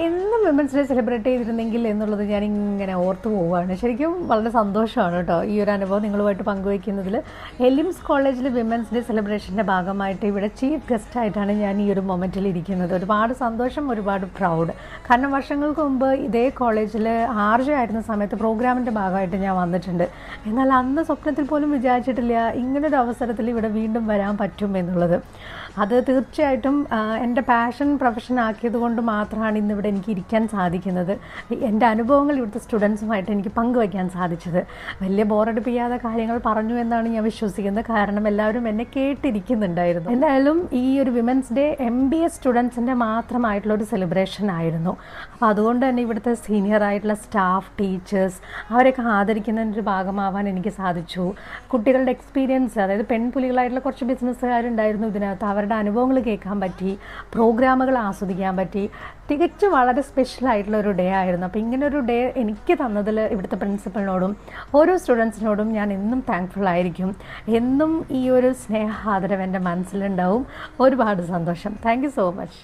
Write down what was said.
എന്നും women's day celebrate ചെയ്തിരുന്നെങ്കിൽ എന്നുള്ളത് ഞാനിങ്ങനെ ഓർത്ത് പോവുകയാണ്. ശരിക്കും വളരെ സന്തോഷമാണ് കേട്ടോ ഈ ഒരു അനുഭവം നിങ്ങളുമായിട്ട് പങ്കുവയ്ക്കുന്നതിൽ. എലിംസ് കോളേജിൽ വിമൻസ് ഡേ സെലിബ്രേഷൻ്റെ ഭാഗമായിട്ട് ഇവിടെ ചീഫ് ഗസ്റ്റായിട്ടാണ് ഞാൻ ഈ ഒരു മൊമെൻറ്റിൽ ഇരിക്കുന്നത്. ഒരുപാട് സന്തോഷം, ഒരുപാട് പ്രൗഡ്. കാരണം വർഷങ്ങൾക്ക് മുമ്പ് ഇതേ കോളേജിൽ ആർജെ ആയിരുന്ന സമയത്ത് പ്രോഗ്രാമിൻ്റെ ഭാഗമായിട്ട് ഞാൻ വന്നിട്ടുണ്ട്. എന്നാൽ അന്ന് സ്വപ്നത്തിൽ പോലും വിചാരിച്ചിട്ടില്ല ഇങ്ങനൊരു അവസരത്തിൽ ഇവിടെ വീണ്ടും വരാൻ പറ്റും എന്നുള്ളത്. അത് തീർച്ചയായിട്ടും എൻ്റെ പ്രൊഫഷൻ ആക്കിയത് കൊണ്ട് മാത്രമാണ് ഇന്നിവിടെ എനിക്ക് ഇരിക്കാൻ സാധിക്കുന്നത്. എൻ്റെ അനുഭവങ്ങൾ ഇവിടുത്തെ സ്റ്റുഡൻസുമായിട്ട് എനിക്ക് പങ്കുവയ്ക്കാൻ സാധിച്ചത്. വലിയ ബോറടിപ്പിക്കാതെ കാര്യങ്ങൾ പറഞ്ഞു എന്നാണ് ഞാൻ വിശ്വസിക്കുന്നത്. കാരണം എല്ലാവരും എന്നെ കേട്ടിരിക്കുന്നുണ്ടായിരുന്നു. എന്തായാലും ഈ ഒരു വിമൻസ് ഡേ MBA സ്റ്റുഡൻസിൻ്റെ മാത്രമായിട്ടുള്ളൊരു സെലിബ്രേഷൻ ആയിരുന്നു. അപ്പോൾ അതുകൊണ്ട് തന്നെ ഇവിടുത്തെ സീനിയർ ആയിട്ടുള്ള സ്റ്റാഫ്, ടീച്ചേഴ്സ് അവരെയൊക്കെ ആദരിക്കുന്നതിൻ്റെ ഒരു ഭാഗമാവാൻ എനിക്ക് സാധിച്ചു. കുട്ടികളുടെ എക്സ്പീരിയൻസ്, അതായത് പെൺപുലികളായിട്ടുള്ള കുറച്ച് ബിസിനസ്സുകാരുണ്ടായിരുന്നു ഇതിനകത്ത്, അവരുടെ അനുഭവങ്ങൾ കേൾക്കാൻ പറ്റി, പ്രോഗ്രാമുകൾ ആസ്വദിക്കാൻ പറ്റി. തികച്ചും വളരെ സ്പെഷ്യലായിട്ടുള്ള ഒരു ഡേ ആയിരുന്നു. അപ്പോൾ ഇങ്ങനൊരു ഡേ എനിക്ക് തന്നതിൽ ഇവിടുത്തെ പ്രിൻസിപ്പളിനോടും ഓരോ സ്റ്റുഡൻസിനോടും ഞാൻ എന്നും താങ്ക്ഫുൾ ആയിരിക്കും. എന്നും ഈ ഒരു സ്നേഹാദരവ് എൻ്റെ മനസ്സിലുണ്ടാവും. ഒരുപാട് സന്തോഷം. Thank you so much.